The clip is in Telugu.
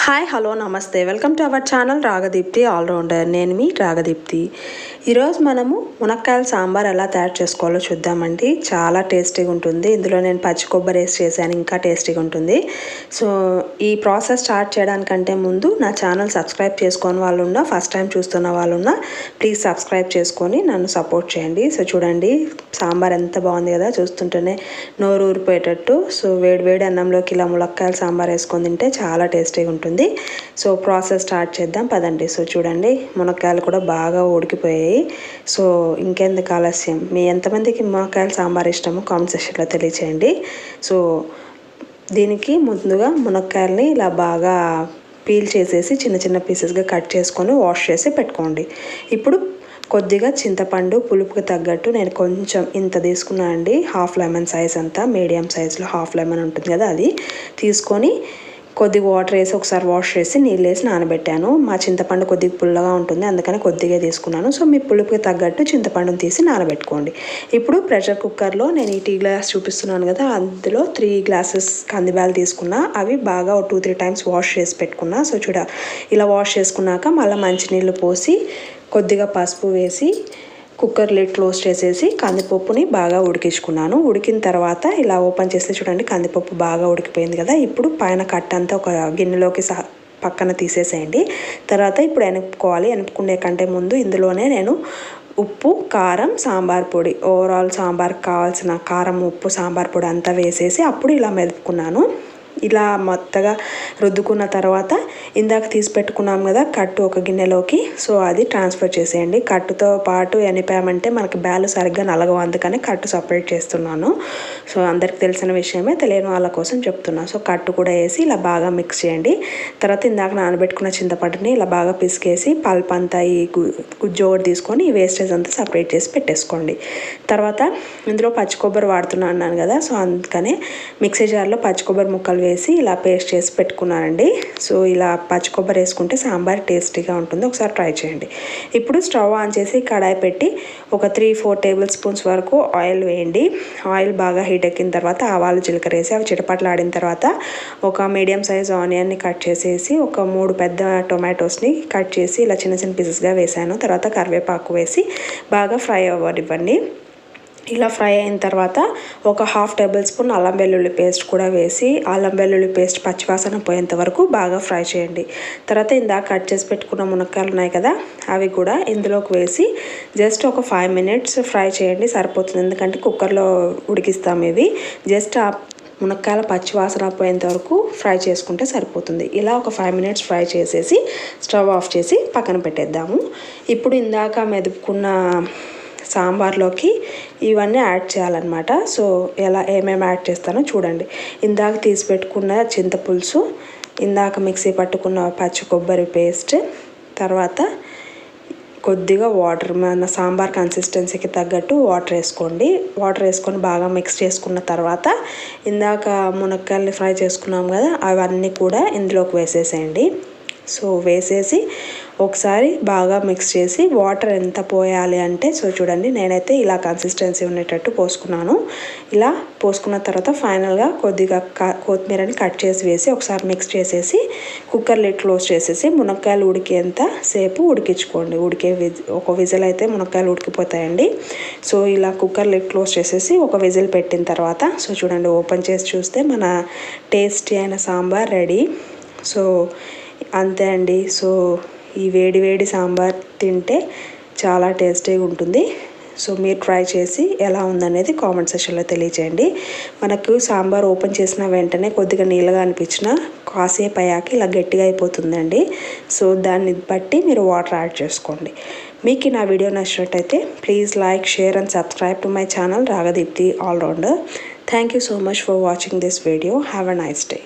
హాయ్ హలో నమస్తే welcome to our channel Ragadeepthi allrounder. నేను మీ రాగదీప్తి. ఈరోజు మనము మునక్కాయల సాంబార్ ఎలా తయారు చేసుకోవాలో చూద్దామండి. చాలా టేస్టీగా ఉంటుంది. ఇందులో నేను పచ్చి కొబ్బరి వేసి చేశాను, ఇంకా టేస్టీగా ఉంటుంది. సో ఈ ప్రాసెస్ స్టార్ట్ చేయడానికంటే ముందు నా ఛానల్ సబ్స్క్రైబ్ చేసుకొని వాళ్ళు ఉన్నా, ఫస్ట్ టైం చూస్తున్న వాళ్ళు ఉన్నా ప్లీజ్ సబ్స్క్రైబ్ చేసుకొని నన్ను సపోర్ట్ చేయండి. సో చూడండి సాంబార్ ఎంత బాగుంది కదా, చూస్తుంటేనే నోరు ఊరిపోయేటట్టు. సో వేడి అన్నంలోకి ఇలా మునక్కాయల సాంబార్ వేసుకొని తింటే చాలా టేస్టీగా ఉంటుంది. సో ప్రాసెస్ స్టార్ట్ చేద్దాం పదండి. సో చూడండి మునక్కాయలు కూడా బాగా ఉడికిపోయాయి. సో ఇంకెందుకు ఆలస్యం, మీ ఎంతమందికి మునక్కాయల సాంబార్ ఇష్టమో కామెంట్ సెక్షన్లో తెలియచేయండి. సో దీనికి ముందుగా మునక్కాయలని ఇలా బాగా పీల్ చేసేసి చిన్న చిన్న పీసెస్గా కట్ చేసుకొని వాష్ చేసి పెట్టుకోండి. ఇప్పుడు కొద్దిగా చింతపండు పులుపుకి తగ్గట్టు నేను కొంచెం ఇంత తీసుకున్నా అండి, హాఫ్ లెమన్ సైజ్ అంతా, మీడియం సైజులో హాఫ్ లెమన్ ఉంటుంది కదా అది తీసుకొని కొద్దిగా వాటర్ వేసి ఒకసారి వాష్ చేసి నీళ్ళు వేసి నానబెట్టాను. మా చింతపండు కొద్దిగా పుల్లగా ఉంటుంది, అందుకని కొద్దిగా తీసుకున్నాను. సో మీ పులుపుకి తగ్గట్టు చింతపండుని తీసి నానబెట్టుకోండి. ఇప్పుడు ప్రెషర్ కుక్కర్లో నేను ఈ టీ గ్లాస్ చూపిస్తున్నాను కదా, అందులో 3 గ్లాసెస్ కందిబ్యాలు తీసుకున్నా. అవి బాగా 2-3 టైమ్స్ వాష్ చేసి పెట్టుకున్నా. సో ఇలా వాష్ చేసుకున్నాక మళ్ళీ మంచినీళ్ళు పోసి కొద్దిగా పసుపు వేసి కుక్కర్ లిడ్ క్లోజ్ చేసేసి కందిపప్పుని బాగా ఉడికించుకున్నాను. ఉడికిన తర్వాత ఇలా ఓపెన్ చేస్తే చూడండి కందిపప్పు బాగా ఉడికిపోయింది కదా. ఇప్పుడు పైన కట్ట అంతా ఒక గిన్నెలోకి పక్కన తీసేసేయండి. తర్వాత ఇప్పుడు ఎనుపుకోవాలి. ఎనుపుకునే కంటే ముందు ఇందులోనే నేను ఉప్పు, కారం, సాంబార్ పొడి, ఓవరాల్ సాంబార్ కావాల్సిన కారం, ఉప్పు, సాంబార్ పొడి అంతా వేసేసి అప్పుడు ఇలా మెదుపుకున్నాను. ఇలా మొత్తగా రుద్దుకున్న తర్వాత ఇందాక తీసి పెట్టుకున్నాం కదా కట్టు ఒక గిన్నెలోకి, సో అది ట్రాన్స్ఫర్ చేసేయండి. కట్టుతో పాటు ఎనిపామంటే మనకి బ్యాలు సరిగ్గా నలగవు, అందుకని కట్టు సపరేట్ చేస్తున్నాను. సో అందరికి తెలిసిన విషయమే, తెలియని వాళ్ళ కోసం చెప్తున్నాను. సో కట్టు కూడా వేసి ఇలా బాగా మిక్స్ చేయండి. తర్వాత ఇందాక నానబెట్టుకున్న చింతపండుని ఇలా బాగా పిసికేసి పల్ప్ అంతా ఈ గుజ్జోడు తీసుకొని ఈ వేస్టేజ్ అంతా సపరేట్ చేసి పెట్టేసుకోండి. తర్వాత ఇందులో పచ్చి కొబ్బరి వాడుతున్నాను అన్నాను కదా, సో అందుకనే మిక్సీ జార్లో పచ్చి కొబ్బరి ముక్కలు వేసి ఇలా పేస్ట్ చేసి పెట్టుకున్నానండి. సో ఇలా పచ్చి కొబ్బరి వేసుకుంటే సాంబార్ టేస్టీగా ఉంటుంది, ఒకసారి ట్రై చేయండి. ఇప్పుడు స్టవ్ ఆన్ చేసి కడాయి పెట్టి ఒక 3-4 టేబుల్ స్పూన్స్ వరకు ఆయిల్ వేయండి. ఆయిల్ బాగా హీట్ ఎక్కిన తర్వాత ఆవాలు, జీలకర్ర వేసి అవి చిటపట్లు ఆడిన తర్వాత ఒక మీడియం సైజ్ ఆనియన్ని కట్ చేసేసి ఒక 3 పెద్ద టొమాటోస్ని కట్ చేసి ఇలా చిన్న చిన్న పీసెస్గా వేసాను. తర్వాత కరివేపాకు వేసి బాగా ఫ్రై అవ్వనివ్వండి. ఇలా ఫ్రై అయిన తర్వాత ఒక 1/2 టేబుల్ స్పూన్ అల్లం వెల్లుల్లి పేస్ట్ కూడా వేసి అల్లం వెల్లుల్లి పేస్ట్ పచ్చివాసన పోయేంత వరకు బాగా ఫ్రై చేయండి. తర్వాత ఇందాక కట్ చేసి పెట్టుకున్న మునక్కాయలు ఉన్నాయి కదా, అవి కూడా ఇందులోకి వేసి జస్ట్ ఒక 5 మినిట్స్ ఫ్రై చేయండి, సరిపోతుంది. ఎందుకంటే కుక్కర్లో ఉడికిస్తాము ఇవి. జస్ట్ ఆ మునక్కాయల పచ్చివాసన పోయేంత వరకు ఫ్రై చేసుకుంటే సరిపోతుంది. ఇలా ఒక 5 మినిట్స్ ఫ్రై చేసేసి స్టవ్ ఆఫ్ చేసి పక్కన పెట్టేద్దాము. ఇప్పుడు ఇందాక మెదుపుకున్న సాంబార్లోకి ఇవన్నీ యాడ్ చేయాలన్నమాట. సో ఏమేమి యాడ్ చేస్తానో చూడండి. ఇందాక తీసి పెట్టుకున్న చింతపులుసు, ఇందాక మిక్సీ పట్టుకున్న పచ్చి కొబ్బరి పేస్ట్, తర్వాత కొద్దిగా వాటర్, మన సాంబార్ కన్సిస్టెన్సీకి తగ్గట్టు వాటర్ వేసుకోండి. వాటర్ వేసుకొని బాగా మిక్స్ చేసుకున్న తర్వాత ఇందాక మునక్కాయల్ని ఫ్రై చేసుకున్నాం కదా, అవన్నీ కూడా ఇందులోకి వేసేసేయండి. సో వేసేసి ఒకసారి బాగా మిక్స్ చేసి వాటర్ ఎంత పోయాలి అంటే, సో చూడండి నేనైతే ఇలా కన్సిస్టెన్సీ ఉండేటట్టు పోసుకున్నాను. ఇలా పోసుకున్న తర్వాత ఫైనల్గా కొద్దిగా కొత్తిమీరని కట్ చేసి వేసి ఒకసారి మిక్స్ చేసేసి కుక్కర్ లిడ్ క్లోజ్ చేసేసి మునక్కాయలు ఉడికేంత సేపు ఉడికించుకోండి. ఒక విజిల్ అయితే మునక్కాయలు ఉడికిపోతాయండి. సో ఇలా కుక్కర్ లిడ్ క్లోజ్ చేసేసి ఒక విజిల్ పెట్టిన తర్వాత సో చూడండి ఓపెన్ చేసి చూస్తే మన టేస్టీ అయిన సాంబార్ రెడీ. సో అంతే అండి. సో ఈ వేడి సాంబార్ తింటే చాలా టేస్టీగా ఉంటుంది. సో మీరు ట్రై చేసి ఎలా ఉందనేది కామెంట్ సెక్షన్లో తెలియచేయండి. మనకు సాంబార్ ఓపెన్ చేసిన వెంటనే కొద్దిగా నీళ్ళగా అనిపించిన కాసేపు అయ్యాక ఇలా గట్టిగా అయిపోతుందండి. సో దాన్ని బట్టి మీరు వాటర్ యాడ్ చేసుకోండి. మీకు నా వీడియో నచ్చినట్టయితే please like, share and subscribe to my channel Ragadeepthi allrounder. Thank you so much for watching this video. Have a nice day.